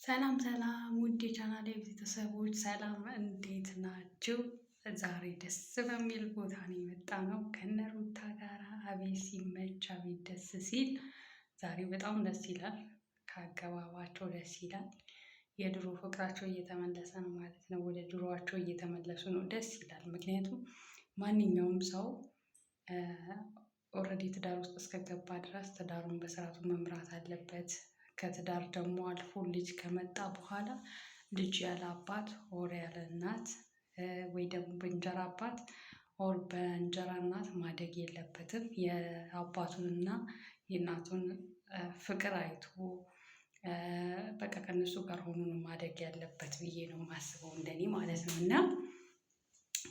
ሰላም ሰላም ውድ የቻናሌ ቤተሰቦች ሰላም እንዴት ናችሁ? ዛሬ ደስ በሚል ቦታ ነው የመጣነው ከነ ሩታ ጋራ። አቤት ሲመች፣ አቤት ደስ ሲል። ዛሬ በጣም ደስ ይላል። ከአገባባቸው ደስ ይላል። የድሮ ፍቅራቸው እየተመለሰ ነው ማለት ነው። ወደ ድሮዋቸው እየተመለሱ ነው። ደስ ይላል። ምክንያቱም ማንኛውም ሰው ኦልሬዲ ትዳር ውስጥ እስከገባ ድረስ ትዳሩን በስርዓቱ መምራት አለበት። ከትዳር ደግሞ አልፎ ልጅ ከመጣ በኋላ ልጅ ያለ አባት ኦር ያለ እናት ወይ ደግሞ በእንጀራ አባት ኦር በእንጀራ እናት ማደግ የለበትም። የአባቱንና የእናቱን ፍቅር አይቶ በቃ ከነሱ ጋር ሆኖ ነው ማደግ ያለበት ብዬ ነው የማስበው፣ እንደኔ ማለት ነው። እና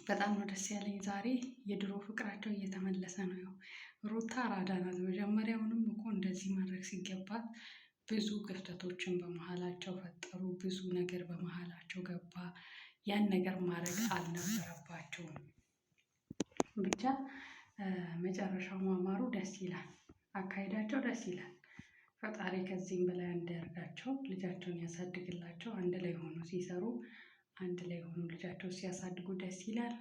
በጣም ነው ደስ ያለኝ ዛሬ። የድሮ ፍቅራቸው እየተመለሰ ነው። ያው ሩታ አራዳ ናት። መጀመሪያውንም እኮ እንደዚህ ማድረግ ሲገባት ብዙ ክፍተቶችን በመሀላቸው ፈጠሩ። ብዙ ነገር በመሀላቸው ገባ። ያን ነገር ማድረግ አልነበረባቸውም። ብቻ መጨረሻው ማማሩ ደስ ይላል። አካሄዳቸው ደስ ይላል። ፈጣሪ ከዚህም በላይ እንዲያደርጋቸው፣ ልጃቸውን ያሳድግላቸው። አንድ ላይ ሆኖ ሲሰሩ፣ አንድ ላይ ሆኖ ልጃቸው ሲያሳድጉ ደስ ይላል።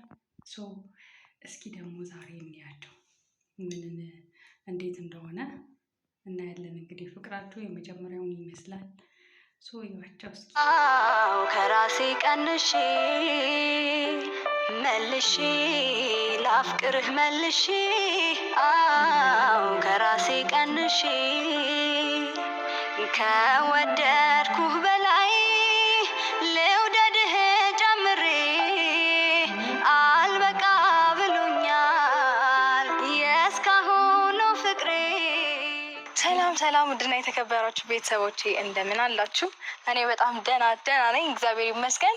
እስኪ ደግሞ ዛሬ እንያቸው ምን እንዴት እንደሆነ እናያለን። እንግዲህ ፍቅራቸው የመጀመሪያውን ይመስላል። ይዋቸው እስኪ። ከራሴ ቀንሼ መልሼ ላፍቅርህ መልሼ፣ ከራሴ ቀንሼ ከወደድኩህ በላይ ልውደድህ ጨምሬ፣ አልበቃ ብሎኛል የእስካሁኑ ፍቅሬ። ሰላም ውድና የተከበራችሁ ቤተሰቦቼ እንደምን አላችሁ? እኔ በጣም ደህና ነኝ፣ እግዚአብሔር ይመስገን።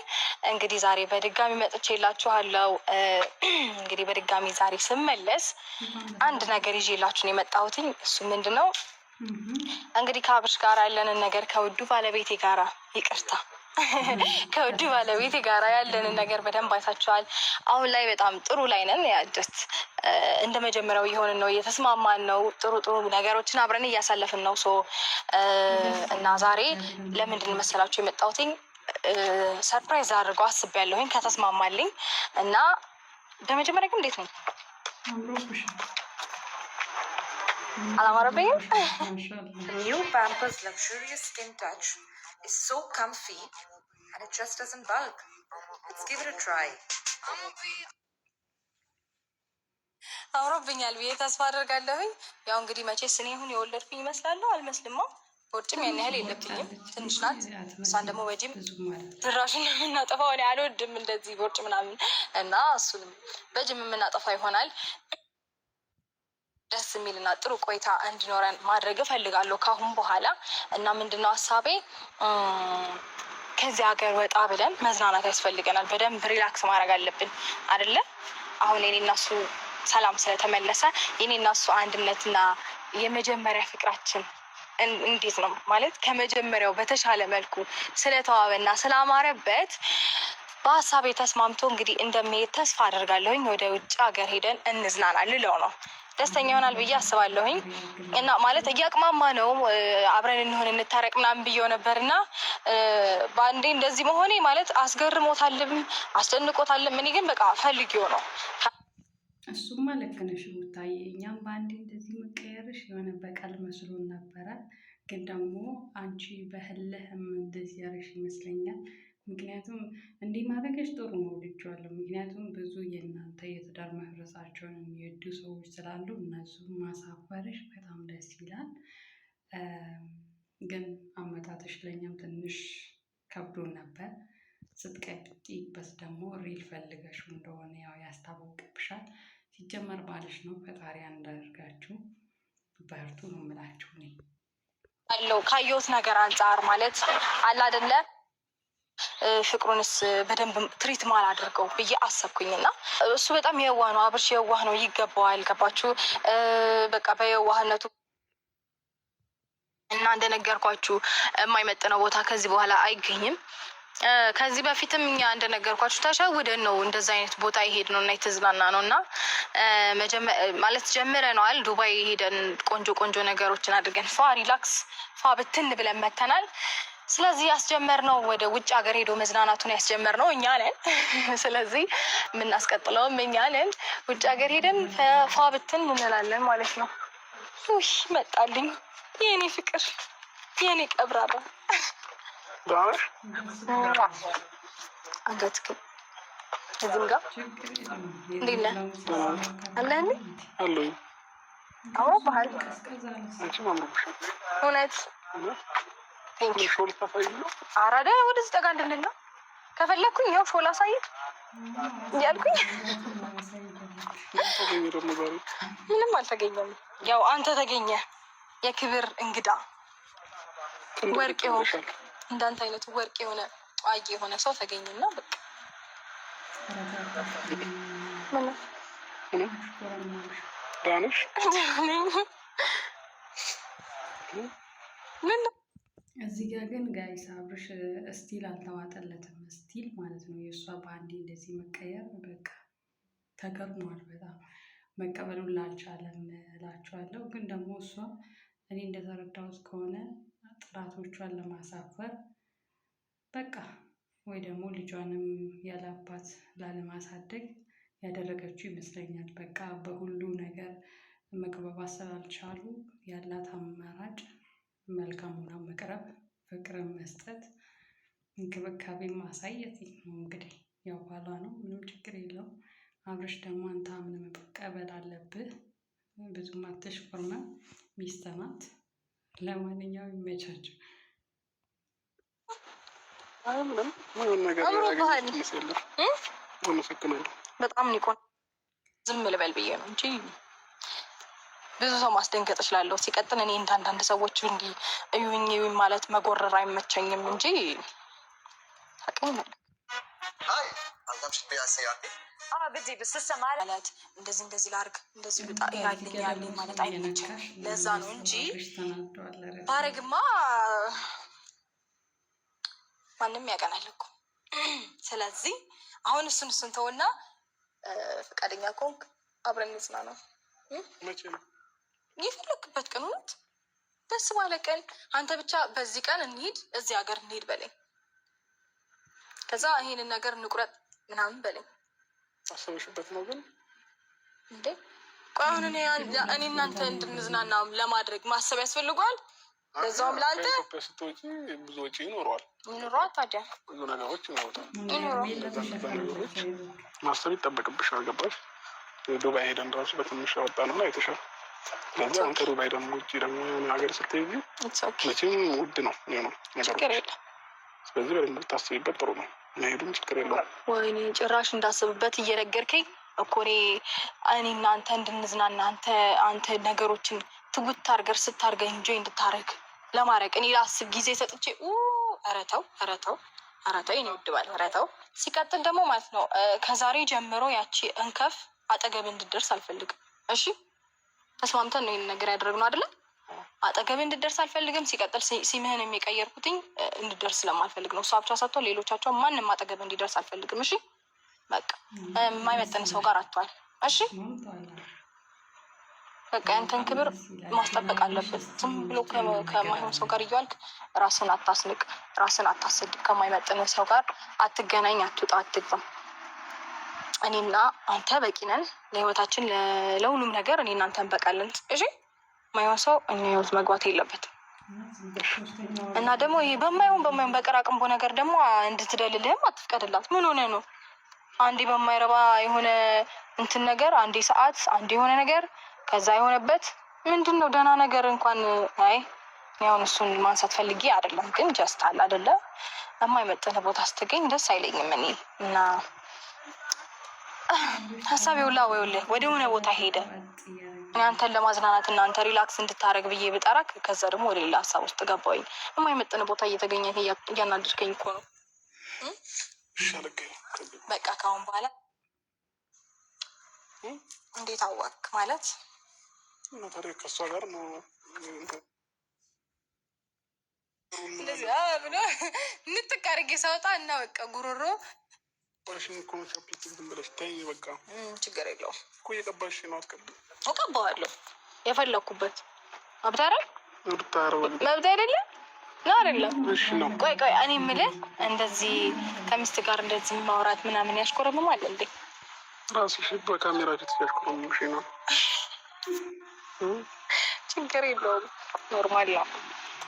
እንግዲህ ዛሬ በድጋሚ መጥቼላችኋለሁ። እንግዲህ በድጋሚ ዛሬ ስመለስ አንድ ነገር ይዤላችሁ ነው የመጣሁት። እሱ ምንድነው? እንግዲህ ከአብርሽ ጋር ያለንን ነገር ከውዱ ባለቤቴ ጋራ ከውዱ ባለቤቴ ጋራ ያለንን ነገር በደንብ አይታችኋል። አሁን ላይ በጣም ጥሩ ላይ ነን። ያጀስት እንደ መጀመሪያው እየሆንን ነው፣ እየተስማማን ነው፣ ጥሩ ነገሮችን አብረን እያሳለፍን ነው። እና ዛሬ ለምንድን መሰላችሁ የመጣሁት? ሰርፕራይዝ አድርገው አስቤያለሁኝ ከተስማማልኝ። እና በመጀመሪያ ግን እንዴት ነው? አላማረብኝም? New Pampers Luxurious Skin Touch is so comfy and it just doesn't bulk. Let's give it a try. አምሮብኛል ብዬ ተስፋ አደርጋለሁኝ። ያው እንግዲህ መቼስ እኔ አሁን የወለድኩኝ ይመስላለሁ? አልመስልማ። ቦርጭም ያን ያህል የለብኝም፣ ትንሽ ናት። እሷን ደግሞ በጂም ድራሹን የምናጠፋው እኔ አልወድም እንደዚህ ቦርጭ ምናምን፣ እና እሱንም በጂም የምናጠፋ ይሆናል። ደስ የሚልና ጥሩ ቆይታ እንዲኖረን ማድረግ እፈልጋለሁ ካሁን በኋላ። እና ምንድነው ሀሳቤ? ከዚህ ሀገር ወጣ ብለን መዝናናት ያስፈልገናል። በደንብ ሪላክስ ማድረግ አለብን አይደለ? አሁን የኔና እሱ ሰላም ስለተመለሰ የኔና እሱ አንድነትና የመጀመሪያ ፍቅራችን እንዴት ነው ማለት ከመጀመሪያው በተሻለ መልኩ ስለተዋበና ስላማረበት በሀሳቤ ተስማምቶ እንግዲህ እንደሚሄድ ተስፋ አደርጋለሁኝ። ወደ ውጭ ሀገር ሄደን እንዝናና ልለው ነው። ደስተኛ ይሆናል ብዬ አስባለሁኝ። እና ማለት እያቅማማ ነው አብረን እንሆን እንታረቅ ምናምን ብዬው ነበርና በአንዴ እንደዚህ መሆኔ ማለት አስገርሞታልም አስደንቆታልም። እኔ ግን በቃ ፈልጌው ነው። እሱማ ልክ ነሽ ሩታዬ። እኛም በአንዴ እንደዚህ መቀየርሽ የሆነ በቀል መስሎን ነበረ። ግን ደግሞ አንቺ በህልህም እንደዚህ ያረሽ ይመስለኛል። ምክንያቱም እንዲህ ማድረግሽ ጥሩ ነው፣ ልጅዋለሁ። ምክንያቱም ብዙ የእናንተ የትዳር መፍረሳቸውን የሚወዱ ሰዎች ስላሉ እነሱም ማሳፈርሽ በጣም ደስ ይላል። ግን አመጣጥሽ ለእኛም ትንሽ ከብዶን ነበር። ስትቀጥይበት ደግሞ ሪል ፈልገሽ እንደሆነ ያው ያስታወቅብሻል። ሲጀመር ባልሽ ነው። ፈጣሪ እንዳደርጋችሁ በርቱ ነው የምላችሁ። እኔ አለው ካየሁት ነገር አንጻር ማለት አለ አይደለ ፍቅሩንስ በደንብ ትሪት ማል አድርገው ብዬ አሰብኩኝና እሱ በጣም የዋህ ነው። አብርሽ የዋህ ነው፣ ይገባዋል። ገባችሁ? በቃ በየዋህነቱ እና እንደነገርኳችሁ የማይመጥነው ቦታ ከዚህ በኋላ አይገኝም። ከዚህ በፊትም እኛ እንደነገርኳችሁ ተሸውደን ነው እንደዛ አይነት ቦታ ይሄድ ነው እና የተዝናና ነው እና ማለት ጀምረናል። ዱባይ ሄደን ቆንጆ ነገሮችን አድርገን ሪላክስ ብትን ብለን መተናል። ስለዚህ ያስጀመርነው ወደ ውጭ ሀገር ሄዶ መዝናናቱን ያስጀመርነው እኛ ነን። ስለዚህ የምናስቀጥለውም እኛ ነን። ውጭ ሀገር ሄደን ፏ ብትን እንላለን ማለት ነው። ውይ መጣልኝ የኔ ፍቅር የኔ ቀብራራ አንገትክን እዚህም ጋር እንዴት ነህ? አለህልኝ አለኝ። አምሮብሃል እውነት። አራዳ ወደዚህ ጠጋ እንድንል ነው ከፈለግኩኝ። ያው ሾላ አሳይት እያልኩኝ ምንም አልተገኘም። ያው አንተ ተገኘ የክብር እንግዳ ወርቅ የሆነ እንዳንተ አይነቱ ወርቅ የሆነ ጧቂ የሆነ ሰው ተገኘና በቃ ምን እዚህ ጋር ግን ጋይስ አብርሽ ስቲል አልተዋጠለትም። ስቲል ማለት ነው የእሷ በአንዴ እንደዚህ መቀየር በቃ ተገርሟል። በጣም መቀበሉን ላልቻለም እላችኋለሁ። ግን ደግሞ እሷ እኔ እንደተረዳሁት ከሆነ ጥላቶቿን ለማሳፈር በቃ ወይ ደግሞ ልጇንም ያለ አባት ላለማሳደግ ያደረገችው ይመስለኛል። በቃ በሁሉ ነገር መግባባት ስላልቻሉ ያላት አማራጭ መልካም ሆና መቅረብ፣ ፍቅርን መስጠት፣ እንክብካቤ ማሳየት ነው። እንግዲህ ያው ባሏ ነው፣ ምንም ችግር የለውም። አብርሽ ደግሞ አንተ አምነህ መቀበል አለብህ። ብዙም አትሽኮርመም፣ ሚስት ናት። ለማንኛውም ይመቻቸው። በጣም ኒቆን ዝም ልበል ብዬ ነው እንጂ ብዙ ሰው ማስደንገጥ እችላለሁ። ሲቀጥል እኔ እንዳንዳንድ ሰዎች እንዲህ እዩኝ እዩኝ ማለት መጎረር አይመቸኝም እንጂ ታውቂኛለሽ ማለት እንደዚህ እንደዚህ ላርግ እንደዚህ ልጣ ያለኝ ማለት አይመቸኝም። ለዛ ነው እንጂ ባረግማ ማንም ያቀናል እኮ። ስለዚህ አሁን እሱን ተውና ፈቃደኛ ከሆንክ አብረን እንጽናና። መቼ ነው የፈለክበት ቀን? እውነት ደስ ባለ ቀን አንተ ብቻ በዚህ ቀን እንሂድ፣ እዚህ ሀገር እንሂድ በለኝ። ከዛ ይሄንን ነገር እንቁረጥ ምናምን በለኝ። አሰበሽበት ነው ግን እንዴ? ቆይ አሁን እኔ እናንተ እንድንዝናና ለማድረግ ማሰብ ያስፈልገዋል? ለዛውም ለአንተ ኢትዮጵያ ስትወጪ ብዙ ወጪ ይኖረዋል። ታዲያ ብዙ ነገሮች ይኖሩታል። ማሰብ ይጠበቅብሻል። ገባሽ? ዱባይ ሄደን ራሱ በትንሽ ያወጣ ነው አይተሻል። ስለዚህ አንተ ዱባይ ደግሞ ውጭ ደግሞ የሆነ ሀገር ስትሄጂ መቼም ውድ ነው የሚሆነው ነገሮች። ስለዚህ በደንብ ብታስቢበት ጥሩ ነው። መሄዱም ችግር የለውም። ወይኔ ጭራሽ እንዳስብበት እየነገርከኝ እኮ እኔ እናንተ እንድንዝናና አንተ ነገሮችን ትጉት አድርገር ስታርገኝ እንጆይ እንድታረግ ለማድረግ እኔ ላስብ ጊዜ ሰጥቼ ረተው የኔ ውድ ባል ረተው። ሲቀጥል ደግሞ ማለት ነው ከዛሬ ጀምሮ ያቺ እንከፍ አጠገብ እንድደርስ አልፈልግም። እሺ ተስማምተን ነው ይሄን ነገር ያደረግነው አይደለ? አጠገብ እንድደርስ አልፈልግም። ሲቀጥል ሲምህን የሚቀየርኩትኝ እንድደርስ ስለማልፈልግ ነው። እሷ ብቻ ሳትሆን ሌሎቻቸው ማንም አጠገብ እንዲደርስ አልፈልግም። እሺ በቃ የማይመጥን ሰው ጋር አትዋል። እሺ በቃ ያንተን ክብር ማስጠበቅ አለብን። ዝም ብሎ ከማይሆን ሰው ጋር እያልክ ራስን አታስንቅ፣ ራስን አታሰድብ። ከማይመጥን ሰው ጋር አትገናኝ፣ አትውጣ፣ አትግባ። እኔና አንተ በቂ ነን ለህይወታችን፣ ለሁሉም ነገር እኔ እናንተ እንበቃለን። እሺ ማይሆን ሰው እኛ ህይወት መግባት የለበትም። እና ደግሞ ይሄ በማይሆን በቀራቅንቦ ነገር ደግሞ እንድትደልልህም አትፍቀድላት። ምን ሆነ ነው አንዴ በማይረባ የሆነ እንትን ነገር አንዴ ሰዓት አንዴ የሆነ ነገር ከዛ የሆነበት ምንድን ነው? ደህና ነገር እንኳን ያውን እሱን ማንሳት ፈልጌ አይደለም፣ ግን ጀስት አለ አይደለ የማይመጥን ቦታ ስትገኝ ደስ አይለኝም እኔ እና ሀሳቤ ሁላ ወደ ሆነ ቦታ ሄደ። እኔ አንተን ለማዝናናት እና አንተ ሪላክስ እንድታረግ ብዬ ብጠራክ ከዛ ደግሞ ወደ ሌላ ሀሳብ ውስጥ ገባሁኝ። የማይመጥን ቦታ እየተገኘ እያናደድከኝ እኮ ነው። በቃ ካሁን በኋላ እንዴት አወቅ ማለት ታዲያ ከእሷ ጋር ነው እንደዚህ ብሎ ንጥቅ አድርጌ ሳወጣ እና በቃ ጉሮሮ በቃ ችግር የለውም እኮ እየቀባሽ ነው። እቀባዋለሁ የፈለኩበት መብት አይደለም መብት አይደለም ነው አይደለም? እሺ ነው። ቆይ እኔ የምልህ እንደዚህ ከሚስት ጋር እንደዚህ ማውራት ምናምን ያሽኮረምማል እንዴ? ራስሽ በካሜራ ፊት ያሽኮረምምሽ ነው። ችግር የለውም፣ ኖርማል ነው።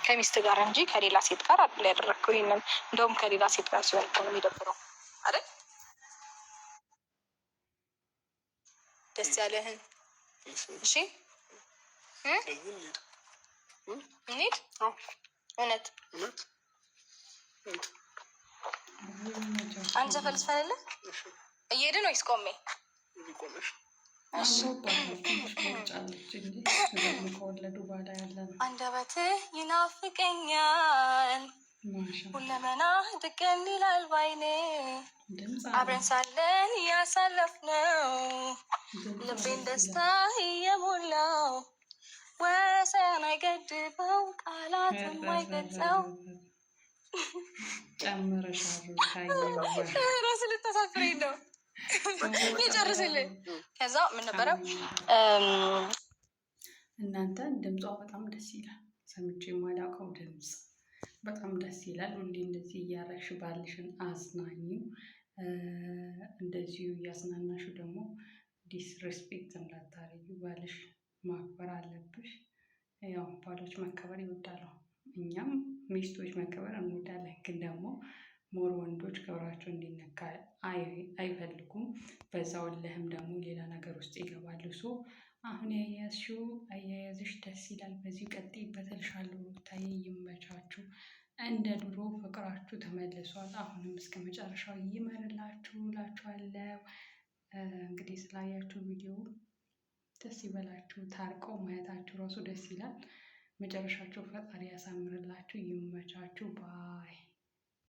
ከሚስት ጋር እንጂ ከሌላ ሴት ጋር አይደል ያደረግከው? ይሄንን እንደውም ከሌላ ሴት ጋር ሲሆን ነው የሚደብረው አይደል? ደስ ያለህን እሺ፣ እንሂድ። እውነት አንድ ዘፈን ልስፈንልህ? እየሄድን ወይስ ቆሜ? አንደበትህ ይናፍቀኛል፣ ሁለመና ድቅን ይላል ባይኔ፣ አብረን ሳለን እያሳለፍነው ልቤን ደስታ እየሞላው ወሰን አይገድበው ቃላት የማይገልጸው ራስ ልታሳፍረኝ ነው። ይጨርስልኝ። ከዛ ምን ነበረ እናንተ ድምጿ በጣም ደስ ይላል። ሰምቼ የማላውቀው ድምፅ በጣም ደስ ይላል። ሁሌ እንደዚህ እያረግሽ ባልሽን አዝናኙ። እንደዚሁ እያዝናናሹ ደግሞ ዲስሬስፔክት እንዳታረጊ። ባልሽ ማክበር አለብሽ። ያው ባሎች መከበር ይወዳሉ፣ እኛም ሚስቶች መከበር እንወዳለን። ግን ደግሞ ሞር ወንዶች ክብራቸው እንዲነካ አይፈልጉም። በዛው ለህም ደግሞ ሌላ ነገር ውስጥ ይገባሉ። ሶ አሁን ያያዝሽው አያያዝሽ ደስ ይላል። በዚሁ ቀጥይበት እልሻለሁ። ሩታዬ ይመቻችሁ። እንደ ድሮ ፍቅራችሁ ተመልሷል። አሁንም እስከ መጨረሻው ይመርላችሁ እላችኋለሁ። እንግዲህ ስላያችሁ ቪዲዮ ደስ ይበላችሁ። ታርቀው ማየታችሁ ራሱ ደስ ይላል። መጨረሻቸው ፈጣሪ ያሳምርላችሁ። ይመቻችሁ።